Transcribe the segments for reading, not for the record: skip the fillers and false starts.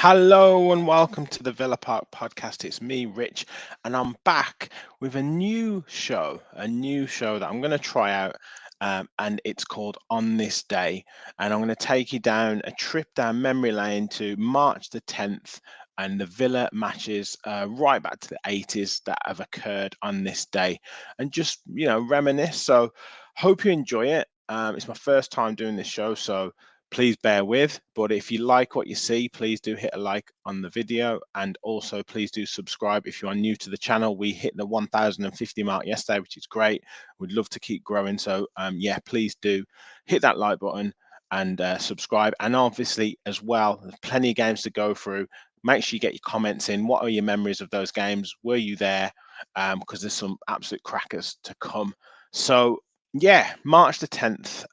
Hello and welcome to the Villa Park podcast. It's me, Rich, and I'm back with a new show that I'm going to try out, and it's called On This Day. And I'm going to take you down a trip down memory lane to March the 10th and the Villa matches right back to the 80s that have occurred on this day, and just reminisce. So, hope you enjoy it. It's my first time doing this show, so please bear with. But if you like what you see, please do hit a like on the video, and also please do subscribe if you are new to the channel. We hit the 1050 mark yesterday, which is great. We'd love to keep growing. So yeah, please do hit that like button and subscribe. And obviously as well, there's plenty of games to go through. Make sure you get your comments in. What are your memories of those games? Were you there? Because there's some absolute crackers to come. So yeah, March the 10th.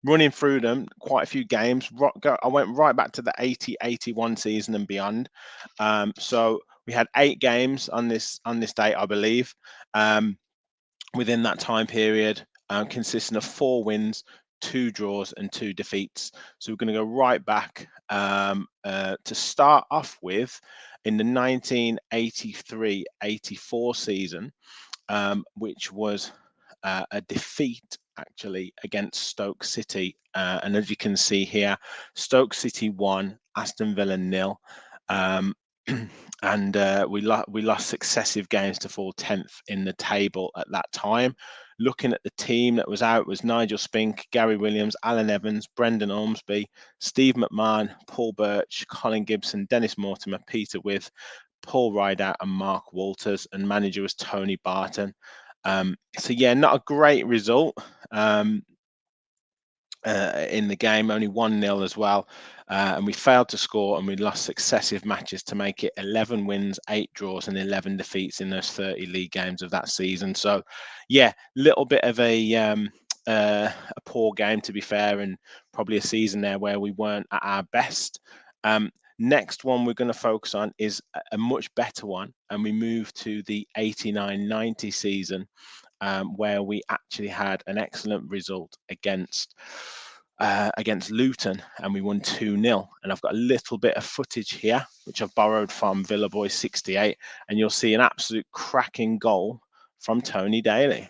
Running through them, quite a few games. I went right back to the 80-81 season and beyond. So we had 8 games on this date, I believe, um, within that time period, consisting of 4 wins, 2 draws, and 2 defeats. So we're going to go right back to start off with in the 1983-84 season, which was a defeat actually against Stoke City. And as you can see here, Stoke City 1, Aston Villa 0. And we lost successive games to fall 10th in the table at that time. Looking at the team that was out was Nigel Spink, Gary Williams, Alan Evans, Brendan Ormsby, Steve McMahon, Paul Birch, Colin Gibson, Dennis Mortimer, Peter With, Paul Rideout, and Mark Walters. And manager was Tony Barton. So yeah, not a great result in the game, only 1-0 as well. And we failed to score, and we lost successive matches to make it 11 wins, 8 draws, and 11 defeats in those 30 league games of that season. So yeah, little bit of a poor game, to be fair, and probably a season there where we weren't at our best. Next one we're going to focus on is a much better one, and we move to the 89-90 season, where we actually had an excellent result against Luton, and we won 2-0. And I've got a little bit of footage here, which I've borrowed from Villa Boy 68, and you'll see an absolute cracking goal from Tony Daly.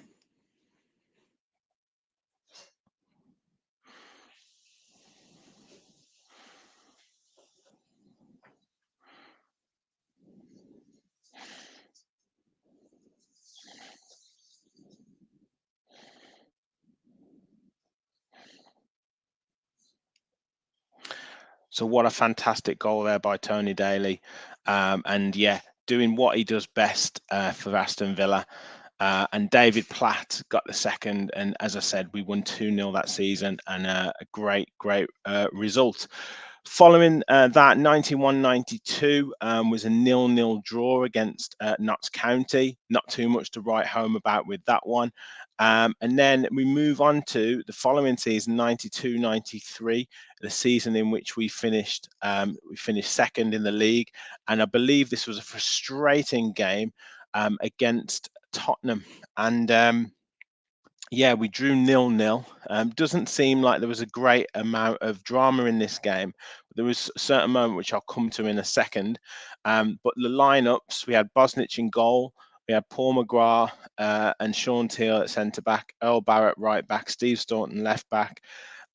So what a fantastic goal there by Tony Daly. And yeah, doing what he does best for Aston Villa. And David Platt got the second. And as I said, we won 2-0 that season, and a great result. Following that, 91-92 was a 0-0 draw against Notts County. Not too much to write home about with that one. And then we move on to the following season, 92-93, the season in which we finished second in the league. And I believe this was a frustrating game against Tottenham. And yeah, we drew 0-0. Doesn't seem like there was a great amount of drama in this game. But there was a certain moment which I'll come to in a second. But the lineups, we had Bosnich in goal, we had Paul McGrath and Sean Teal at centre back, Earl Barrett right back, Steve Staunton left back.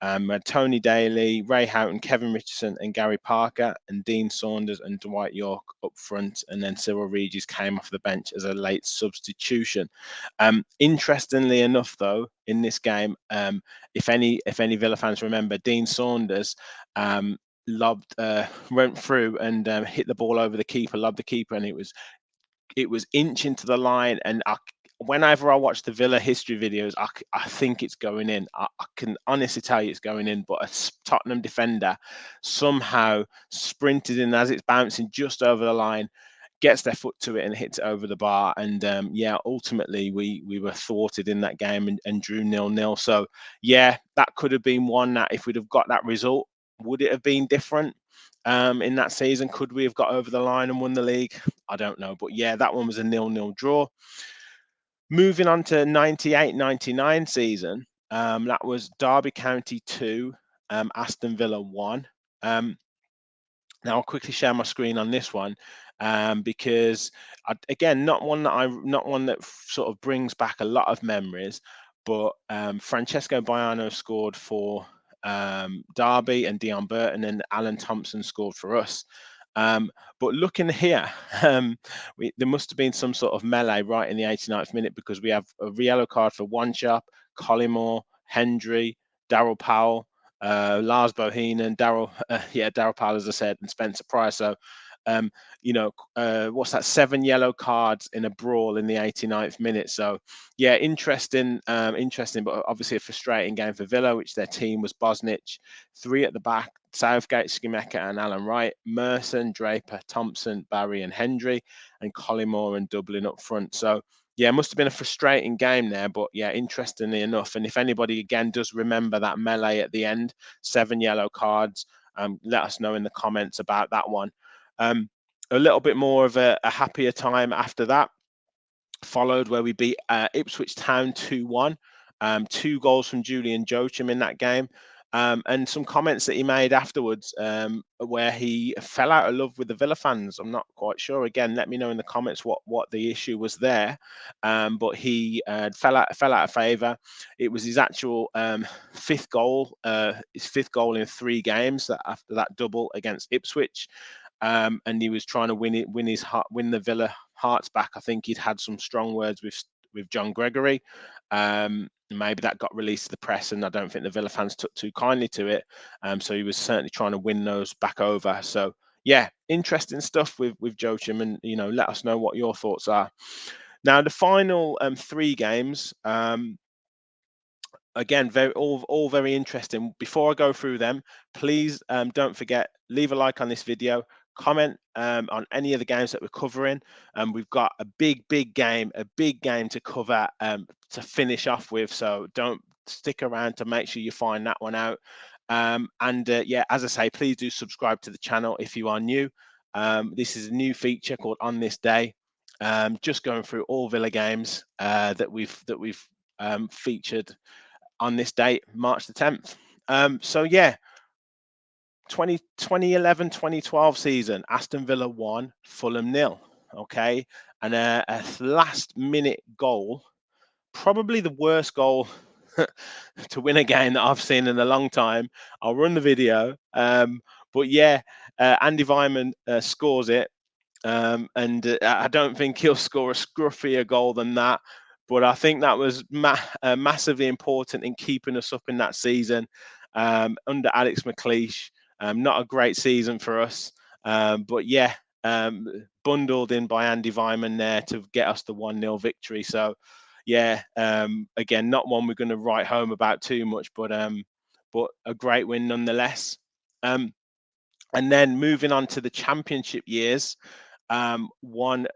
We had Tony Daly, Ray Houghton, Kevin Richardson, and Gary Parker, and Dean Saunders and Dwight York up front. And then Cyril Regis came off the bench as a late substitution. Interestingly enough, though, in this game, if any Villa fans remember, Dean Saunders went through and hit the ball over the keeper, lobbed the keeper, and it was inch into the line. And whenever I watch the Villa history videos, I think it's going in. I can honestly tell you it's going in, but a Tottenham defender somehow sprinted in as it's bouncing just over the line, gets their foot to it and hits it over the bar. And yeah, ultimately we were thwarted in that game and drew 0-0. So yeah, that could have been one that if we'd have got that result, would it have been different in that season? Could we have got over the line and won the league? I don't know. But yeah, that one was a 0-0 draw. Moving on to 98-99 season, that was Derby County 2, Aston Villa 1. Now I'll quickly share my screen on this one, because again, not one that sort of brings back a lot of memories, but Francesco Baiano scored for Derby and Dion Burton, and Alan Thompson scored for us. But looking here, there must have been some sort of melee right in the 89th minute, because we have a yellow card for Wanchop, Collymore, Hendry, Daryl Powell, Lars Bohinen, Daryl Powell, as I said, and Spencer Price. So, um, what's that? 7 yellow cards in a brawl in the 89th minute. So, yeah, interesting, but obviously a frustrating game for Villa, which their team was Bosnich, 3 at the back, Southgate, Skimeka, and Alan Wright, Merson, Draper, Thompson, Barry, and Hendry, and Collymore and Dublin up front. So, yeah, it must have been a frustrating game there, but yeah, interestingly enough. And if anybody again does remember that melee at the end, 7 yellow cards, let us know in the comments about that one. A little bit more of a happier time after that followed, where we beat Ipswich Town 2-1. 2 goals from Julian Joachim in that game. And some comments that he made afterwards, where he fell out of love with the Villa fans. I'm not quite sure. Again, let me know in the comments what the issue was there. But he fell out of favour. It was his actual 5th goal, his 5th goal in 3 games that after that double against Ipswich. And he was trying to win the Villa hearts back. I think he'd had some strong words with John Gregory. Maybe that got released to the press, and I don't think the Villa fans took too kindly to it. So he was certainly trying to win those back over. So yeah, interesting stuff with Joachim, and let us know what your thoughts are. Now the final 3 games. Again, all very interesting. Before I go through them, please don't forget, leave a like on this video, comment on any of the games that we're covering. We've got a big game to cover, to finish off with, so don't stick around to make sure you find that one out. Yeah, as I say, please do subscribe to the channel if you are new. This is a new feature called On This Day, just going through all Villa games that we've featured on this date, March the 10th. So yeah, 2011-2012 season, Aston Villa 1, Fulham 0. Okay, and a last minute goal, probably the worst goal to win a game that I've seen in a long time. I'll run the video, but yeah, Andy Weimann scores it. And I don't think he'll score a scruffier goal than that. But I think that was massively important in keeping us up in that season under Alex McLeish. Not a great season for us. But yeah, bundled in by Andy Weimann there to get us the 1-0 victory. So yeah, again, not one we're going to write home about too much, but a great win nonetheless. And then moving on to the championship years, one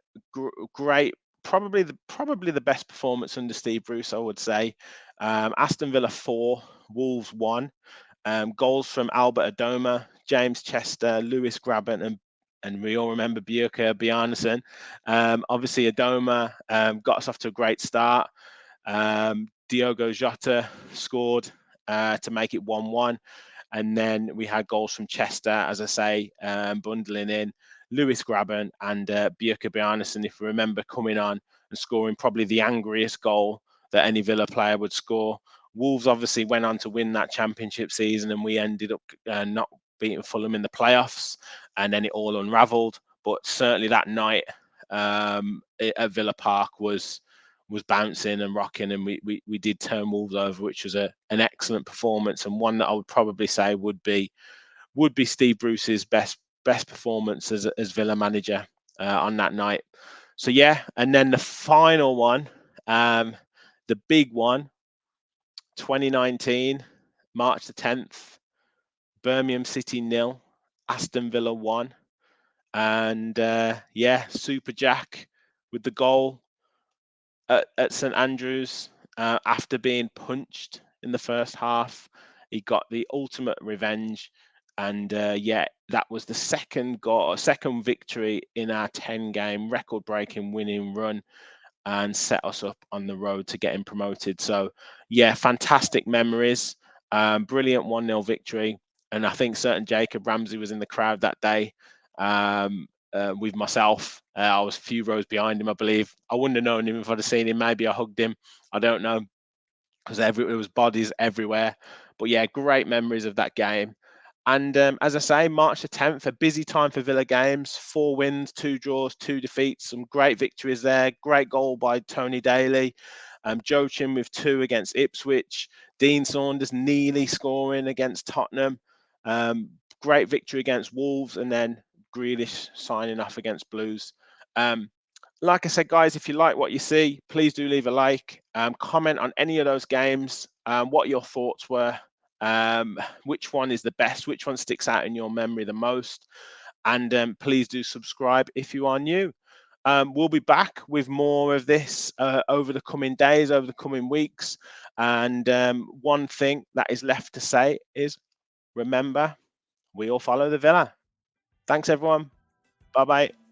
great, probably the best performance under Steve Bruce, I would say. Aston Villa 4, Wolves 1. Goals from Albert Adoma, James Chester, Lewis Grabban, and we all remember Björke Bjarnason. Obviously, Adoma got us off to a great start. Diogo Jota scored to make it 1-1. And then we had goals from Chester, as I say, bundling in. Lewis Grabban and Björke Bjarnason, if you remember, coming on and scoring probably the angriest goal that any Villa player would score. Wolves obviously went on to win that championship season, and we ended up not beating Fulham in the playoffs, and then it all unravelled. But certainly that night at Villa Park was bouncing and rocking, and we did turn Wolves over, which was an excellent performance, and one that I would probably say would be Steve Bruce's best performance as Villa manager on that night. So yeah, and then the final one, the big one, 2019, March the 10th, Birmingham City 0, Aston Villa 1. And yeah, Super Jack with the goal at St Andrews after being punched in the first half. He got the ultimate revenge, and yeah, that was the second victory in our 10-game record-breaking winning run, and set us up on the road to getting promoted. So yeah, fantastic memories. Brilliant 1-0 victory. and I think certain Jacob Ramsey was in the crowd that day with myself. I was a few rows behind him, I believe. I wouldn't have known him if I'd have seen him. Maybe I hugged him. I don't know, because it was bodies everywhere. But yeah, great memories of that game. And as I say, March the 10th, a busy time for Villa games. 4 wins, 2 draws, 2 defeats. Some great victories there. Great goal by Tony Daly. Joe Chin with 2 against Ipswich. Dean Saunders nearly scoring against Tottenham. Great victory against Wolves. And then Grealish signing off against Blues. Like I said, guys, if you like what you see, please do leave a like. Comment on any of those games, what your thoughts were. Which one is the best, which one sticks out in your memory the most, and please do subscribe if you are new. We'll be back with more of this over the coming days, over the coming weeks, and one thing that is left to say is, remember, we all follow the Villa. Thanks everyone. Bye bye.